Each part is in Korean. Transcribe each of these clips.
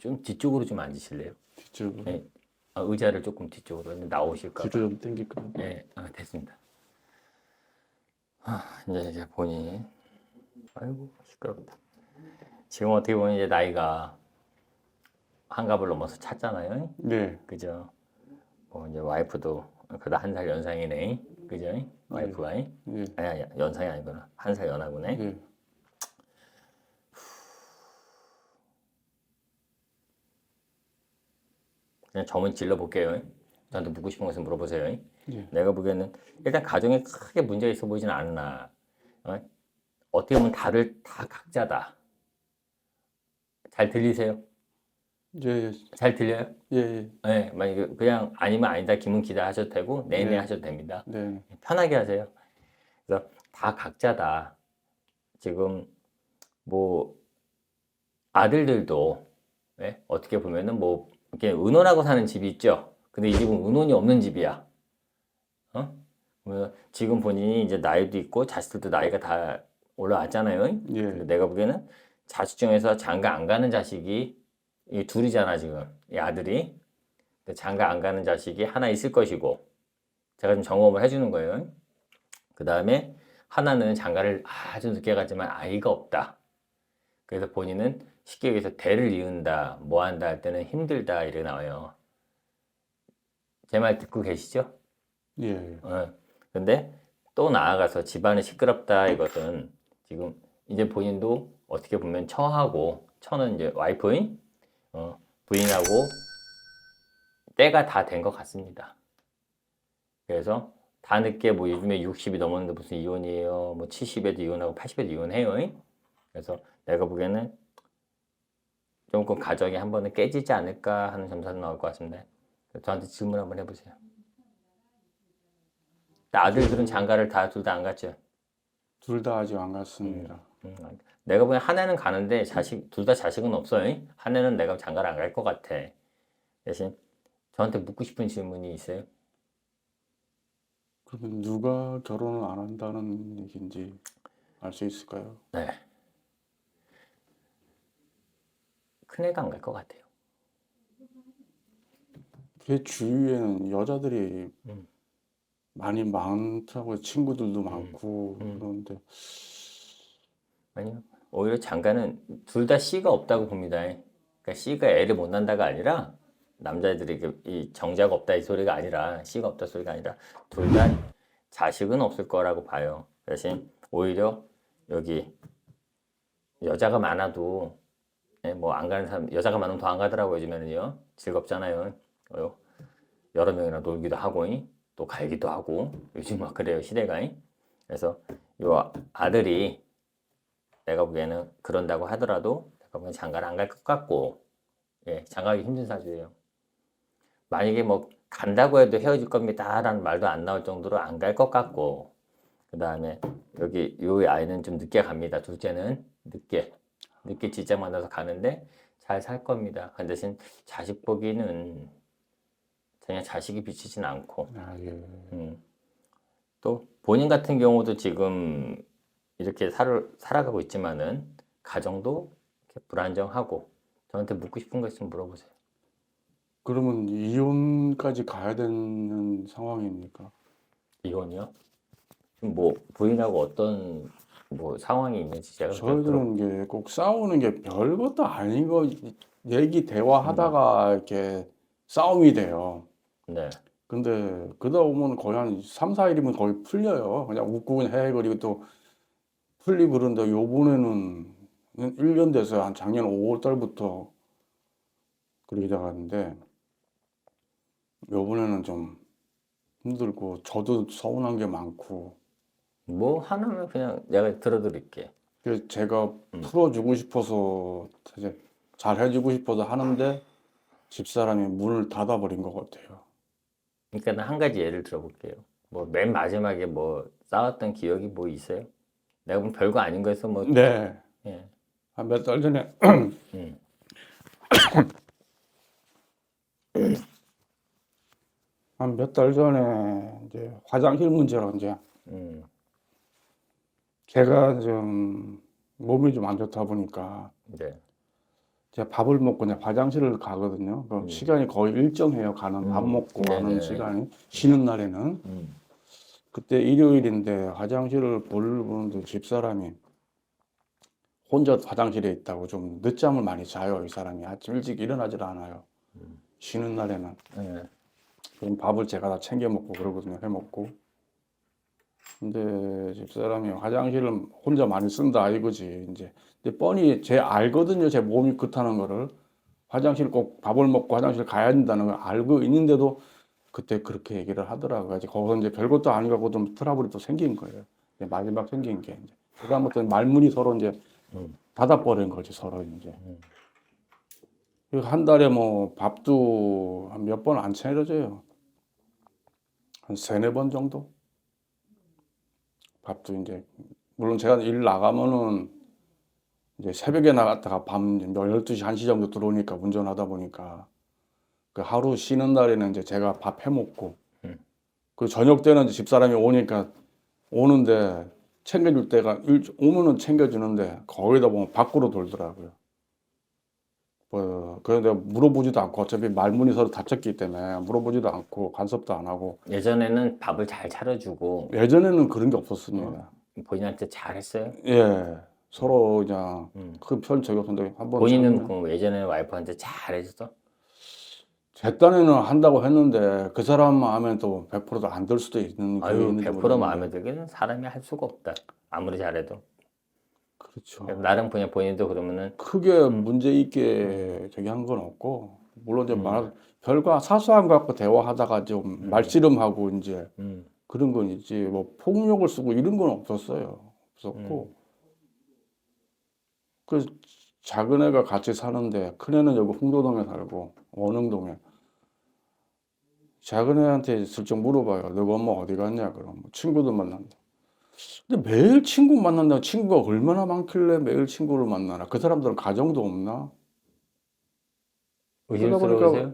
좀 뒤쪽으로 좀 앉으실래요? 뒤쪽으로. 네. 의자를 조금 뒤쪽으로 나오실까 봐. 뒤로 좀 당길까요? 네, 됐습니다. 이제 본인. 아이고, 시끄럽다. 지금 어떻게 보면 이제 나이가 한갑을 넘어서 찼잖아요. 네. 그죠? 뭐 이제 와이프도 그래도 한 살 연상이네. 그죠? 와이프가. 네. 아니, 연상이 아니구나. 한 살 연하구네. 네. 그냥 점은 질러볼게요. 저한테 묻고 싶은 것을 물어보세요. 네. 내가 보기에는 일단 가정에 크게 문제가 있어 보이지는 않으나 어떻게 보면 다 각자다. 잘 들리세요? 예. 잘 들려요? 예. 네, 만약에 그냥 아니면 아니다 기문 기다 하셔도 되고 네네 네. 하셔도 됩니다. 네. 편하게 하세요. 그래서 다 각자다. 지금 뭐 아들들도 어떻게 보면은 뭐 이렇게 의논하고 사는 집이 있죠. 근데 이 집은 의논이 없는 집이야. 지금 본인이 이제 나이도 있고 자식들도 나이가 다 올라왔잖아요. 예. 근데 내가 보기에는 자식 중에서 장가 안 가는 자식이 이 둘이잖아 지금 이 아들이. 장가 안 가는 자식이 하나 있을 것이고 제가 좀 점검을 해주는 거예요. 그 다음에 하나는 장가를 아주 늦게 가지만 아이가 없다. 그래서 본인은 쉽게 얘기해서 대를 이은다, 뭐 한다 할 때는 힘들다 이렇게 나와요. 제 말 듣고 계시죠? 예. 근데 또 나아가서 집안이 시끄럽다 이것은 지금 이제 본인도 어떻게 보면 처는 이제 와이프인 부인하고 때가 다 된 것 같습니다. 그래서 다 늦게 뭐 요즘에 60이 넘었는데 무슨 이혼이에요. 뭐 70에도 이혼하고 80에도 이혼해요. 그래서 내가 보기에는 조금 가정이 한 번은 깨지지 않을까 하는 점수가 나올 것 같습니다. 저한테 질문 한번 해보세요. 아들들은 장가를 둘 다 안 갔죠? 둘 다 아직 안 갔습니다. 내가 보기엔 한 애는 가는데 둘 다 자식은 없어요. 한 애는 내가 장가를 안 갈 것 같아. 대신 저한테 묻고 싶은 질문이 있어요? 그러면 누가 결혼을 안 한다는 얘기인지 알 수 있을까요? 네. 큰애가 안 갈 것 같아요. 제 주위에는 여자들이 많이 많다고 친구들도 많고 그런데 아니요. 오히려 장가는 둘 다 씨가 없다고 봅니다. 그러니까 씨가 애를 못 낳는다가 아니라 남자애들이 이 정자가 없다 이 소리가 아니라 씨가 없다 소리가 아니라 둘 다 자식은 없을 거라고 봐요. 대신 오히려 여기 여자가 많아도 뭐 안 가는 사람 여자가 많으면 더 안 가더라고요. 요즘에는요. 즐겁잖아요. 여러 명이랑 놀기도 하고 또 갈기도 하고 요즘 막 그래요 시대가. 그래서 요 아들이 내가 보기에는 그런다고 하더라도 내가 보기엔 장가를 안 갈 것 같고 장가하기 힘든 사주예요. 만약에 뭐 간다고 해도 헤어질 겁니다 라는 말도 안 나올 정도로 안 갈 것 같고 그 다음에 여기 요 아이는 좀 늦게 갑니다. 둘째는 늦게 직장 만나서 가는데 잘 살 겁니다. 그 대신 자식 보기는 전혀 자식이 비치진 않고 또 본인 같은 경우도 지금 이렇게 살아가고 있지만은 가정도 이렇게 불안정하고 저한테 묻고 싶은 거 있으면 물어보세요. 그러면 이혼까지 가야 되는 상황입니까? 이혼이요? 지금 뭐 부인하고 어떤 뭐 상황이 있는지 제가 저희들은 이게 꼭 싸우는 게 별것도 아닌 거 얘기 대화하다가 이렇게 싸움이 돼요. 네. 근데 그러다 보면 거의 한 3, 4일이면 거의 풀려요. 그냥 웃고 그냥 헤헤거리고 또 풀리고 그런데 요번에는 1년 돼서 한 작년 5월 달부터 그러게 나갔는데 요번에는 좀 힘들고 저도 서운한 게 많고 뭐 하나면 그냥 내가 들어드릴게. 그래서 제가 풀어주고 싶어서 사실 잘 해주고 싶어서 하는데 집사람이 문을 닫아버린 것 같아요. 그러니까 한 가지 예를 들어볼게요. 뭐 맨 마지막에 뭐 싸웠던 기억이 뭐 있어요? 내가 보면 별거 아닌 거에서 뭐 네. 예. 한 몇 달 전에 한 몇 달 전에 이제 화장실 문제로 이제 제가 좀 몸이 좀 안 좋다 보니까 네. 제가 밥을 먹고 그냥 화장실을 가거든요. 그 시간이 거의 일정해요. 가는 밥 먹고 가는 네네. 시간이. 쉬는 날에는. 그때 일요일인데 화장실을 보는데 집사람이 혼자 화장실에 있다고 좀 늦잠을 많이 자요. 이 사람이 아침 일찍 일어나질 않아요. 쉬는 날에는. 네. 그럼 밥을 제가 다 챙겨 먹고 그러거든요. 해 먹고. 근데 집사람이 화장실을 혼자 많이 쓴다 이거지. 이제 근데 뻔히 제 알거든요. 제 몸이 그렇다는 거를. 화장실 꼭 밥을 먹고 화장실 가야 된다는 걸 알고 있는데도 그때 그렇게 얘기를 하더라고요. 그래서 거기서 이제 별것도 아니고 좀 트러블이 또 생긴 거예요. 이제 마지막 생긴 게 이제 그다음부터 말문이 서로 이제 닫아버린 거지 서로 이제. 그리고 한 달에 뭐 밥도 한 몇 번 안 차려줘요. 한 세네 번 정도? 밥도 이제 물론 제가 일 나가면은 이제 새벽에 나갔다가 밤 12시, 1시 정도 들어오니까 운전하다 보니까 그 하루 쉬는 날에는 이제 제가 밥 해 먹고 그 저녁 때는 이제 집사람이 오니까 오는데 챙겨줄 때가 오면은 챙겨주는데 거기다 보면 밖으로 돌더라고요. 뭐 그래서 내가 물어보지도 않고 어차피 말문이 서로 닫혔기 때문에 물어보지도 않고 간섭도 안 하고 예전에는 밥을 잘 차려주고 예전에는 그런 게 없었습니다. 본인한테 잘했어요? 예, 서로 그냥 큰 편 적이 없었는데 한번 본인은 그 예전에 와이프한테 잘해줬어? 제 딴에는 한다고 했는데 그 사람 마음에 또 100%도 안 들 수도 있는 게 아유, 있는지 100% 모르겠는데. 마음에 들기는 사람이 할 수가 없다. 아무리 잘해도. 그렇죠. 나름 그냥 본인도 그러면은 크게 문제 있게 저기 한 건 없고 물론 이제 별거 사소한 거 갖고 대화하다가 좀 말씨름하고 이제 그런 건 있지 뭐 폭력을 쓰고 이런 건 없었고 그 작은 애가 같이 사는데 큰 애는 여기 홍도동에 살고 원흥동에 작은 애한테 슬쩍 물어봐요. 너가 엄마 어디 갔냐? 그럼 뭐 친구들 만난다. 근데 매일 친구 만난다고 친구가 얼마나 많길래 매일 친구를 만나나? 그 사람들은 가정도 없나? 그러다 보니까 의심스러우세요?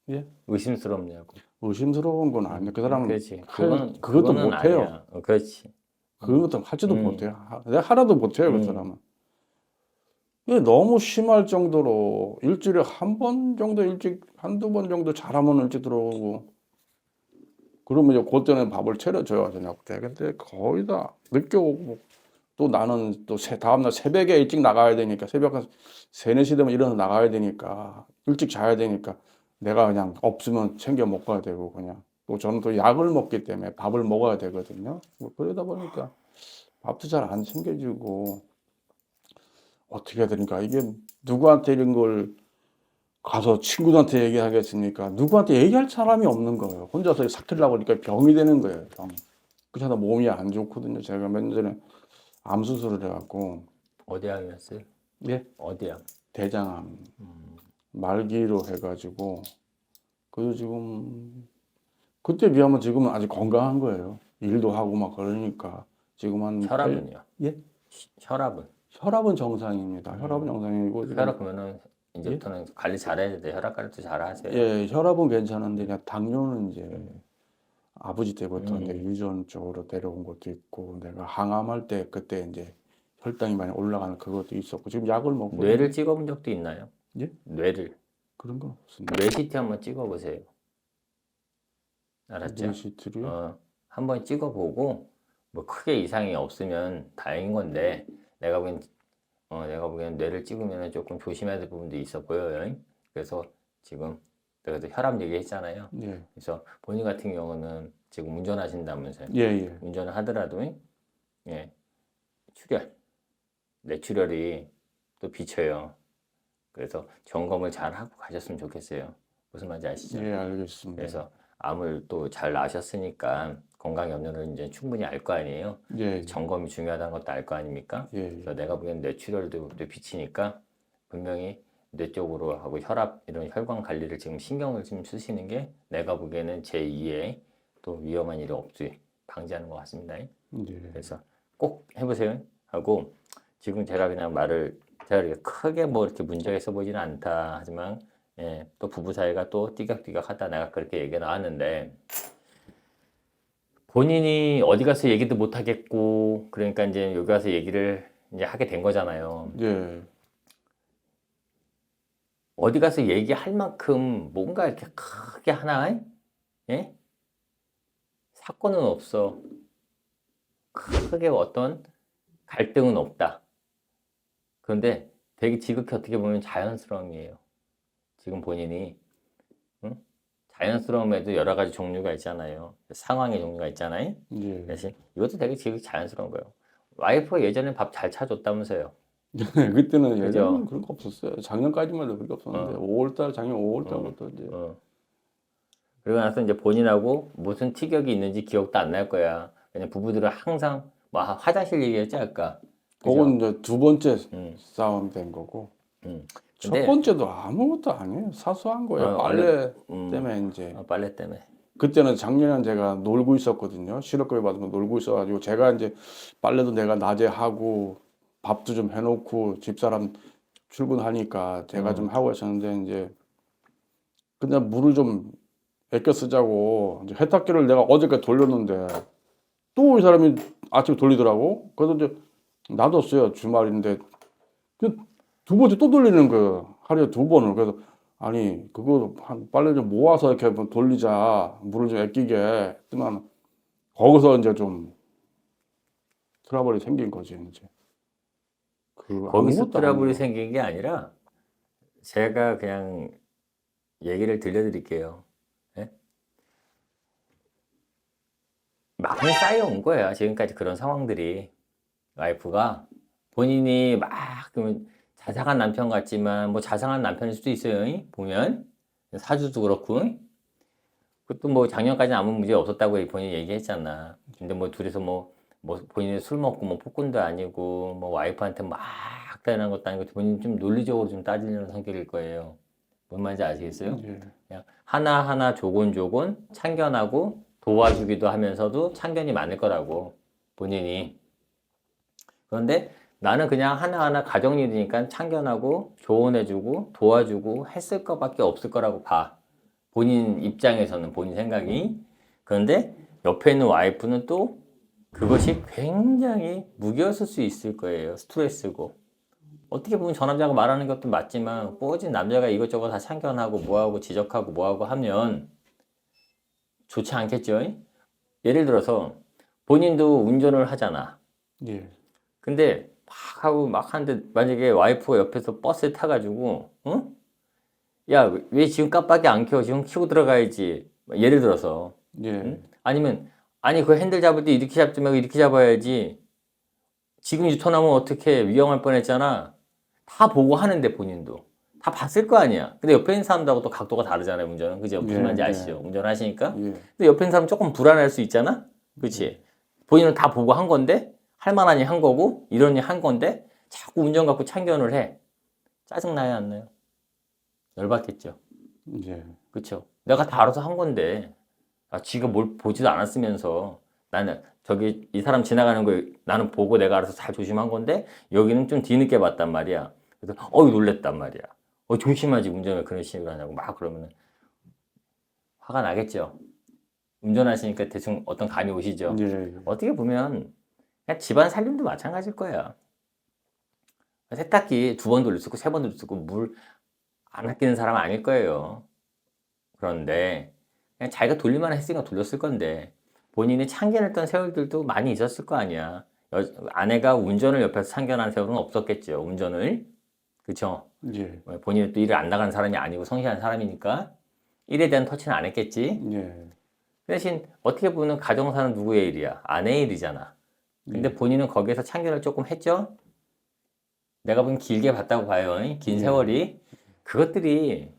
예? 의심스럽냐고. 의심스러운 건 아니에요. 그 사람은 그렇지. 그것도 그거는 못해요. 아니야. 그렇지. 그것도 하지도 못해요. 내가 하나도 못해요. 그 사람은. 이게 너무 심할 정도로 일주일에 한 번 정도 일찍 한두 번 정도 잘하면 일찍 들어오고 그러면 이제 그때는 밥을 차려줘요 저녁 때. 근데 거의 다 늦게 오고 또 나는 또 다음날 새벽에 일찍 나가야 되니까 새벽 한 3, 4시 되면 일어나서 나가야 되니까 일찍 자야 되니까 내가 그냥 없으면 챙겨 먹어야 되고 그냥 또 저는 또 약을 먹기 때문에 밥을 먹어야 되거든요. 뭐 그러다 보니까 밥도 잘 안 챙겨주고 어떻게 해야 되니까 이게 누구한테 이런 걸 가서 친구들한테 얘기하겠습니까? 누구한테 얘기할 사람이 없는 거예요. 혼자서 삭히려고 하니까 병이 되는 거예요. 병. 그래서 몸이 안 좋거든요. 제가 몇 년 전에 암 수술을 해갖고 어디 암이었어요? 예? 어디 암? 대장암 말기로 해가지고 그래서 지금 그때 비하면 지금은 아직 건강한 거예요. 일도 하고 막 그러니까 지금 한 혈압은요? 예? 혈압은? 혈압은 정상입니다. 혈압은 정상이고 지금 혈압 그러면은 이제부터는 관리 잘해야 돼. 혈압 관리도 잘 하세요. 예, 혈압은 괜찮은데 그냥 당뇨는 이제 아버지 때부터 이제 유전 쪽으로 내려온 것도 있고 내가 항암할 때 그때 이제 혈당이 많이 올라가는 그것도 있었고 지금 약을 먹고 뇌를 찍어본 적도 있나요? 예? 뇌를. 그런 건 없습니다. 뇌 CT 한번 찍어보세요. 알았죠? 뇌시트요? 한번 찍어보고 뭐 크게 이상이 없으면 다행인 건데 내가 보기엔 뇌를 찍으면 조금 조심해야 될 부분도 있어 보여요. 그래서 지금 내가 또 혈압 얘기했잖아요. 예, 그래서 본인 같은 경우는 지금 운전하신다면서요. 예, 예. 운전을 하더라도 예, 뇌출혈이 또 비쳐요. 그래서 점검을 잘 하고 가셨으면 좋겠어요. 무슨 말인지 아시죠? 예, 알겠습니다. 그래서 암을 또 잘 아셨으니까 건강 염려를 이제 충분히 알 거 아니에요. 예, 점검이 중요하다는 것도 알 거 아닙니까? 예, 그래서 내가 보기엔 뇌출혈도 또 비치니까 분명히 뇌 쪽으로 하고 혈압 이런 혈관 관리를 지금 신경을 좀 쓰시는 게 내가 보기에는 제2의 또 위험한 일이 없이 방지하는 것 같습니다. 예. 그래서 꼭 해보세요. 하고 지금 제가 그냥 제가 이렇게 크게 뭐 이렇게 문제가 있어 보지는 않다 하지만 예, 또 부부 사이가 또 띠격띠격하다 내가 그렇게 얘기가 나왔는데 본인이 어디 가서 얘기도 못 하겠고 그러니까 이제 여기 와서 얘기를 이제 하게 된 거잖아요. 예, 어디 가서 얘기할 만큼 뭔가 이렇게 크게 하나, 예? 사건은 없어. 크게 어떤 갈등은 없다. 그런데 되게 지극히 어떻게 보면 자연스러움이에요. 지금 본인이, 응? 자연스러움에도 여러 가지 종류가 있잖아요. 상황의 종류가 있잖아요. 예. 대신 이것도 되게 지극히 자연스러운 거예요. 와이프가 예전에 밥 잘 차줬다면서요. 그때는 그죠? 예전에는 그런 거 없었어요. 작년까지만 해도 그런 게 없었는데 어, 5월달 작년 어, 5월달부터 이제 어. 그러고 나서 이제 본인하고 무슨 티격이 있는지 기억도 안 날 거야. 왜냐면 부부들은 항상 뭐 화장실 얘기했지 아까. 그건 그죠? 이제 두 번째 음, 싸움 된 거고 음. 첫 근데 번째도 아무것도 아니에요. 사소한 거예요. 원래 빨래 음, 때문에 이제 빨래 때문에. 그때는 작년에 제가 놀고 있었거든요. 실업급여 받으면 놀고 있어가지고 제가 이제 빨래도 내가 낮에 하고 밥도 좀 해놓고 집사람 출근하니까 제가 좀 하고 있었는데 이제 근데 물을 좀 아껴 쓰자고 이제 세탁기를 내가 어저께 돌렸는데 또 이 사람이 아침에 돌리더라고. 그래서 이제 놔뒀어요. 주말인데 그 두 번째 또 돌리는 거예요. 하루에 두 번을. 그래서 아니 그거 한 빨래 좀 모아서 이렇게 한번 돌리자. 물을 좀 아끼게 했더만 거기서 이제 좀 트러블이 생긴 거지 이제. 그 거기서 아무것도 트러블이 아니에요. 생긴 게 아니라 제가 그냥 얘기를 들려드릴게요. 예? 많이 쌓여온 거예요. 지금까지 그런 상황들이. 와이프가 본인이 막 그러면 자상한 남편 같지만 뭐 자상한 남편일 수도 있어요. 보면 사주도 그렇고. 그것도 뭐 작년까지는 아무 문제 없었다고 본인이 얘기했잖아. 근데 뭐 둘이서 뭐 본인이 술 먹고 뭐 폭군도 아니고 뭐 와이프한테 막 대단한 것도 아니고 본인이 좀 논리적으로 좀 따지는 성격일 거예요. 뭔 말인지 아시겠어요? 예. 그냥 하나하나 조곤조곤 참견하고 도와주기도 하면서도 참견이 많을 거라고 본인이. 그런데 나는 그냥 하나하나 가정일이니까 참견하고 조언해주고 도와주고 했을 것밖에 없을 거라고 봐. 본인 입장에서는 본인 생각이. 그런데 옆에 있는 와이프는 또 그것이 굉장히 무거웠을 수 있을 거예요. 스트레스고. 어떻게 보면 저 남자가 말하는 것도 맞지만 꼬진 남자가 이것저것 다 참견하고 뭐하고 지적하고 뭐하고 하면 좋지 않겠죠? 예를 들어서 본인도 운전을 하잖아. 예. 근데 막 하고 막 하는데 만약에 와이프가 옆에서 버스에 타가지고 응? 야, 왜 지금 깜빡이 안 켜? 지금 켜고 들어가야지. 예를 들어서. 예. 응? 아니면, 아니, 그 핸들 잡을 때 이렇게 잡지 말고 이렇게 잡아야지. 지금 유턴하면 어떻게 위험할 뻔했잖아. 다 보고 하는데 본인도. 다 봤을 거 아니야. 근데 옆에 있는 사람들하고 또 각도가 다르잖아요, 운전은. 그죠? 예. 무슨 말인지 네. 아시죠? 운전하시니까. 예. 근데 옆에 있는 사람 조금 불안할 수 있잖아? 그치? 본인은 다 보고 한 건데, 할 만하니 한 거고, 이러니 한 건데, 자꾸 운전 갖고 참견을 해. 짜증나요, 안 나요? 열받겠죠. 예. 그쵸? 내가 다 알아서 한 건데, 지가 뭘 보지도 않았으면서, 나는, 저기, 이 사람 지나가는 거 나는 보고 내가 알아서 잘 조심한 건데, 여기는 좀 뒤늦게 봤단 말이야. 그래서, 놀랬단 말이야. 조심하지, 운전을 그런 식으로 하냐고, 막 그러면은, 화가 나겠죠? 운전하시니까 대충 어떤 감이 오시죠? 예. 어떻게 보면, 그냥 집안 살림도 마찬가지일 거야. 세탁기 두 번 돌릴 수 있고, 세 번 돌릴 수 있고, 물 안 아끼는 사람 아닐 거예요. 그런데 그냥 자기가 돌릴만 했으니까 돌렸을 건데 본인이 참견했던 세월들도 많이 있었을 거 아니야. 아내가 운전을 옆에서 참견한 세월은 없었겠죠. 운전을. 그쵸? 예. 본인이 또 일을 안 나가는 사람이 아니고 성실한 사람이니까 일에 대한 터치는 안 했겠지. 예. 대신 어떻게 보면 가정사는 누구의 일이야? 아내의 일이잖아. 근데 본인은 거기에서 참견을 조금 했죠? 내가 보기엔 길게 봤다고 봐요. 긴 예. 세월이. 그것들이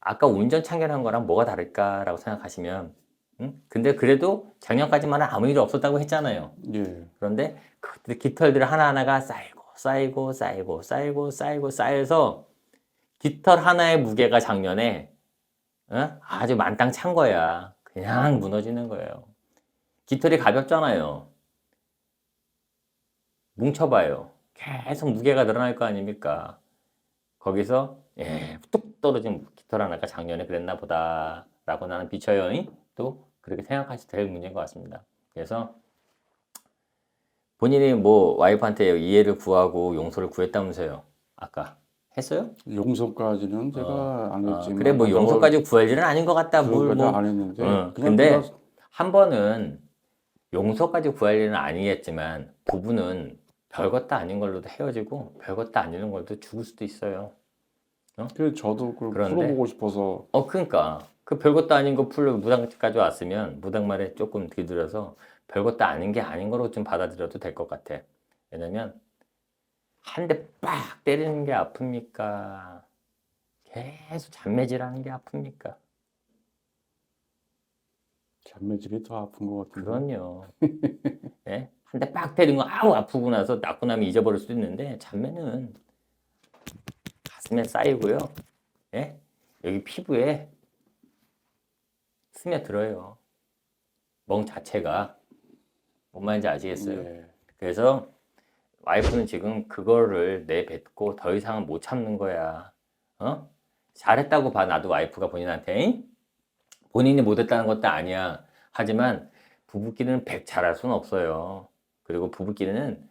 아까 운전 참견한 거랑 뭐가 다를까라고 생각하시면, 응? 근데 그래도 작년까지만은 아무 일 없었다고 했잖아요. 예. 그런데 그 깃털들 하나하나가 쌓여서 깃털 하나의 무게가 작년에 아주 만땅 찬 거야. 그냥 무너지는 거예요. 깃털이 가볍잖아요. 뭉쳐봐요. 계속 무게가 늘어날 거 아닙니까? 거기서 뚝 떨어진 깃털 하나가 작년에 그랬나 보다 라고 나는 비춰요. 또 그렇게 생각하셔도 될 문제인 것 같습니다. 그래서 본인이 뭐 와이프한테 이해를 구하고 용서를 구했다면서요. 아까. 했어요? 용서까지는 제가 안 했지만 그래 뭐 용서까지 구할 일은 아닌 것 같다. 뭘 그것까지 뭐. 안 했는데 그냥 근데 그냥 한 번은 용서까지 구할 일은 아니겠지만 부부는 별것도 아닌 걸로도 헤어지고 별것도 아닌 걸로도 죽을 수도 있어요. 그 저도 그걸 그런데 풀어보고 싶어서 그러니까 그 별것도 아닌 거 풀려 무당까지 왔으면 무당 말에 조금 뒤들어서 별것도 아닌 게 아닌 거로 좀 받아들여도 될 것 같아. 왜냐면 한 대 빡 때리는 게 아픕니까? 계속 잔매질하는 게 아픕니까? 잔매질이 더 아픈 것 같은데. 그럼요. 예? 한 대 빡 때린 거 아우 아프고 나서 낫고 나면 잊어버릴 수도 있는데 잔매는 가슴에 쌓이고요. 예? 여기 피부에 스며들어요. 멍 자체가. 뭔 말인지 아시겠어요? 예. 그래서 와이프는 지금 그거를 내뱉고 더 이상은 못 참는 거야. 잘했다고 봐, 나도 와이프가 본인한테. 본인이 못했다는 것도 아니야. 하지만 부부끼리는 백 잘할 수는 없어요. 그리고 부부끼리는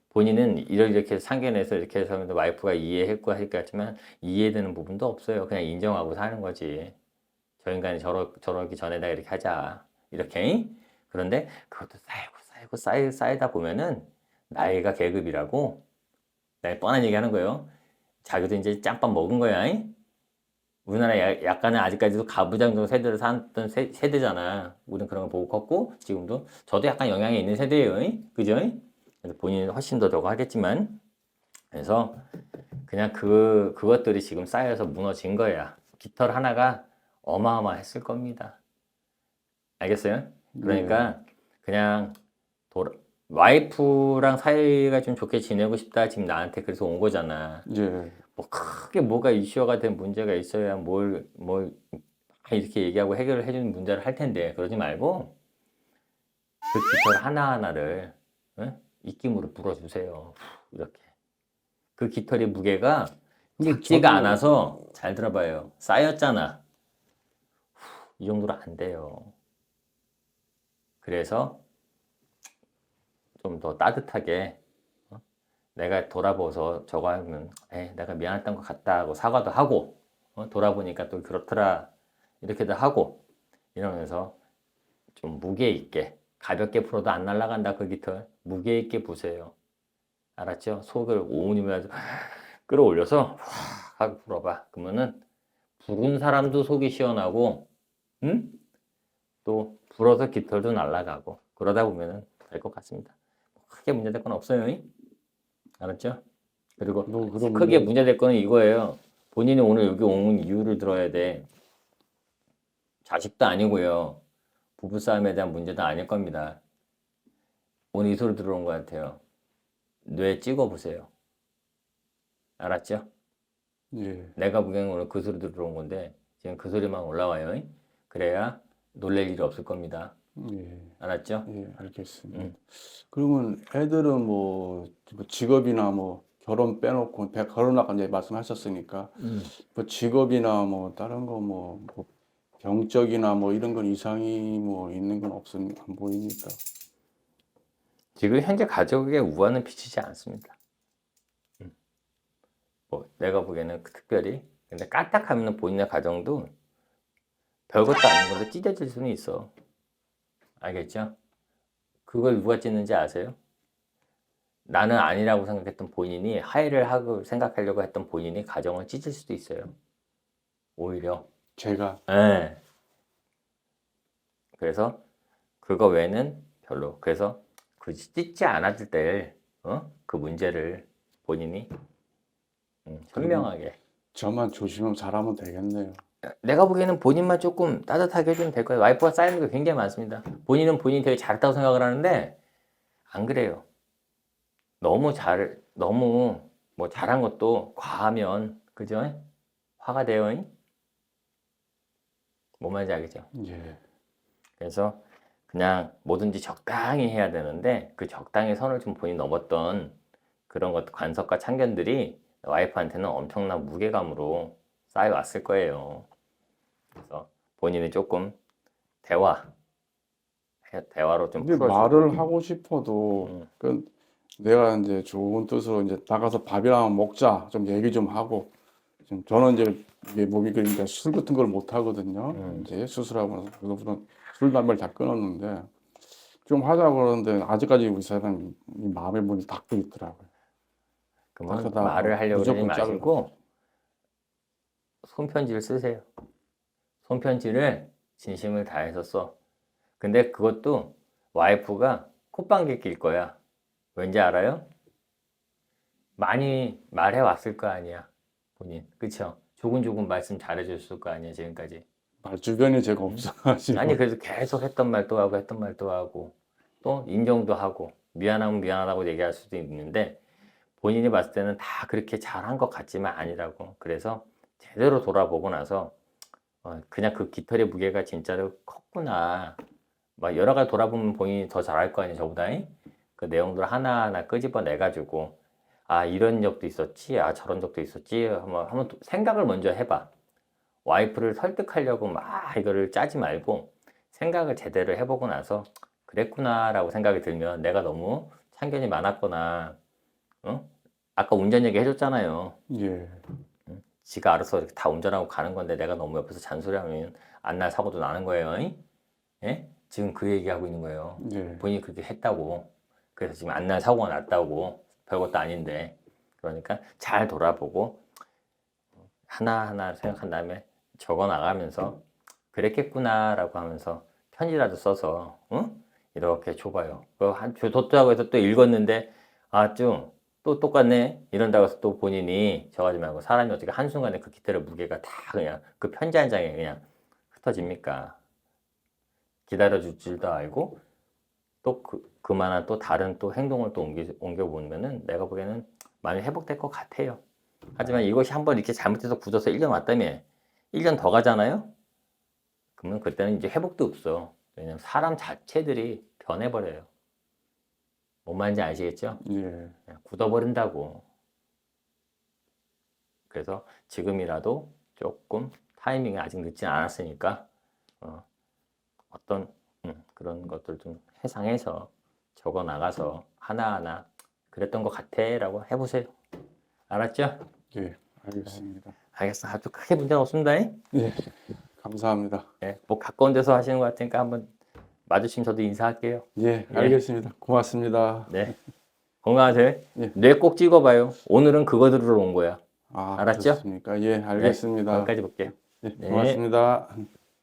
본인은 이렇게 상견해서 이렇게 해서 와이프가 이해했고 하니까지만 이해되는 부분도 없어요. 그냥 인정하고 사는 거지. 저 인간이 저러기 전에다 이렇게 하자. 이렇게. 그런데 그것도 쌓이다 보면은 나이가 계급이라고 내가 뻔한 얘기 하는 거예요. 자기도 이제 짬밥 먹은 거야. 우리나라 약간은 아직까지도 가부장적 세대를 살았던 세대잖아. 우리는 그런 거 보고 컸고 지금도 저도 약간 영향이 있는 세대예요. 그죠? 그래서 본인은 훨씬 더 하겠지만 그래서 그냥 그것들이 지금 쌓여서 무너진 거야. 깃털 하나가 어마어마했을 겁니다. 알겠어요? 그러니까 그냥 와이프랑 사이가 좀 좋게 지내고 싶다. 지금 나한테 그래서 온 거잖아. 예. 뭐 크게 뭐가 이슈화가 된 문제가 있어야 뭘 이렇게 얘기하고 해결을 해주는 문제를 할 텐데 그러지 말고 그 깃털 하나하나를 입김으로 불어주세요. 이렇게. 그 깃털의 무게가 근데 작지가 저도 않아서 잘 들어봐요. 쌓였잖아. 이 정도로 안 돼요. 그래서 좀 더 따뜻하게 내가 돌아보서 저거 하면 내가 미안했던 것 같다 하고 사과도 하고 돌아보니까 또 그렇더라 이렇게도 하고 이러면서 좀 무게 있게 가볍게 풀어도 안 날아간다 그 깃털 무게 있게 부세요. 알았죠? 속을 온몸에 끌어올려서 확 하고 불어봐. 그러면은 부른 사람도 속이 시원하고 또 불어서 깃털도 날아가고 그러다 보면은 될 것 같습니다. 크게 문제될 건 없어요. 알았죠? 그리고 크게 문제될 거는 이거예요. 본인이 오늘 여기 온 이유를 들어야 돼. 자식도 아니고요. 부부싸움에 대한 문제도 아닐 겁니다. 오늘 이 소리 들어온 것 같아요. 뇌 찍어보세요. 알았죠? 예. 내가 보기에는 오늘 그 소리 들어온 건데 지금 그 소리만 올라와요. 그래야 놀랄 일이 없을 겁니다. 예. 알았죠? 예, 알겠습니다. 그러면 애들은 뭐 직업이나 뭐 결혼 빼놓고 결혼 아까 이제 말씀하셨으니까 뭐 직업이나 뭐 다른 거 뭐 병적이나 뭐 이런 건 이상이 뭐 있는 건 안 보입니까? 지금 현재 가족에게 우환은 비치지 않습니다. 뭐 내가 보기에는 특별히 근데 까딱하면 본인의 가정도 별것도 아닌 걸로 찢어질 수는 있어. 알겠죠? 그걸 누가 찢는지 아세요? 나는 아니라고 생각했던 본인이 화해를 하고 생각하려고 했던 본인이 가정을 찢을 수도 있어요. 오히려. 제가 예. 그래서 그거 외에는 별로. 그래서 굳이 찢지 않았을 때, 그 문제를 본인이 현명하게. 저만 조심하면 잘하면 되겠네요. 내가 보기에는 본인만 조금 따뜻하게 해주면 될 거예요. 와이프가 쌓이는 게 굉장히 많습니다. 본인은 본인이 되게 잘했다고 생각을 하는데 안 그래요. 너무 뭐 잘한 것도 과하면 그죠? 화가 돼요. 뭔 말인지 알겠죠? 예. 그래서 그냥 뭐든지 적당히 해야 되는데 그 적당히 선을 좀 본인이 넘었던 그런 것 관석과 참견들이 와이프한테는 엄청난 무게감으로 쌓여왔을 거예요. 그래서 본인이 조금 대화로 좀 근데 풀어주고 말을 하고 싶어도 그 내가 이제 좋은 뜻으로 이제 나가서 밥이나 한번 먹자, 좀 얘기 좀 하고. 지금 저는 이제 이게 몸이 그러니까 술 같은 걸 못 하거든요. 이제 수술하고 나서 그거보다 술 담배를 다 끊었는데 좀 하자 그러는데 아직까지 우리 사람이 마음의 문이 닫고 있더라고요. 그러면 닫고 말을 하려고 하지 무조건 자르고. 마시고 손편지를 쓰세요. 손편지를 진심을 다해서 써. 근데 그것도 와이프가 콧방귀 낄 거야. 왠지 알아요? 많이 말해 왔을 거 아니야. 본인. 그쵸? 조근조근 말씀 잘해줬을 거 아니야, 지금까지. 말 주변에 제가 없어가지고. 아니, 그래서 계속 했던 말도 하고, 했던 말도 하고, 또 인정도 하고, 미안하면 미안하다고 얘기할 수도 있는데, 본인이 봤을 때는 다 그렇게 잘한 것 같지만 아니라고. 그래서 제대로 돌아보고 나서, 그냥 그 깃털의 무게가 진짜로 컸구나. 막 여러 가지 돌아보면 본인이 더 잘할 거 아니야, 저보다잉? 그 내용들 하나하나 끄집어내가지고, 아, 이런 적도 있었지, 아, 저런 적도 있었지, 한번 생각을 먼저 해봐. 와이프를 설득하려고 막 이거를 짜지 말고, 생각을 제대로 해보고 나서, 그랬구나라고 생각이 들면 내가 너무 참견이 많았거나, 아까 운전 얘기 해줬잖아요. 예, 지가 알아서 이렇게 다 운전하고 가는 건데 내가 너무 옆에서 잔소리하면 안 날 사고도 나는 거예요. 예? 지금 그 얘기하고 있는 거예요. 예, 본인이 그렇게 했다고. 그래서 지금 안 날 사고가 났다고. 별것도 아닌데. 그러니까 잘 돌아보고 하나하나 생각한 다음에 적어 나가면서 그랬겠구나라고 하면서 편지라도 써서 이렇게 줘봐요. 줬다고 해서 또 읽었는데 또 똑같네 이런다고 해서 또 본인이 저하지 말고 사람이 어떻게 한순간에 그 깃털의 무게가 다 그냥 그 편지 한 장에 그냥 흩어집니까? 기다려줄 줄도 알고 또 그만한 또 다른 또 행동을 또 옮겨보면은 내가 보기에는 많이 회복될 것 같아요. 하지만 이것이 한번 이렇게 잘못해서 굳어서 1년 왔다며 1년 더 가잖아요? 그러면 그때는 이제 회복도 없어. 왜냐면 사람 자체들이 변해버려요. 뭔 말인지 아시겠죠? 예, 그냥 굳어버린다고. 그래서 지금이라도 조금 타이밍이 아직 늦지 않았으니까 어떤 그런 것들 좀 해상해서 적어 나가서 하나하나 그랬던 것 같아 라고 해보세요. 알았죠? 예, 알겠습니다. 알겠어. 아주 크게 문제는 없습니다. 예, 감사합니다. 네, 뭐 가까운 데서 하시는 것 같으니까 한번 마주치면 저도 인사할게요. 예, 알겠습니다. 고맙습니다. 네, 건강하세요. 예. 뇌 꼭 찍어봐요. 오늘은 그거 들으러 온 거야. 아, 알았죠? 그렇습니까? 예, 알겠습니다. 거기까지 볼게요. 예, 네. 고맙습니다.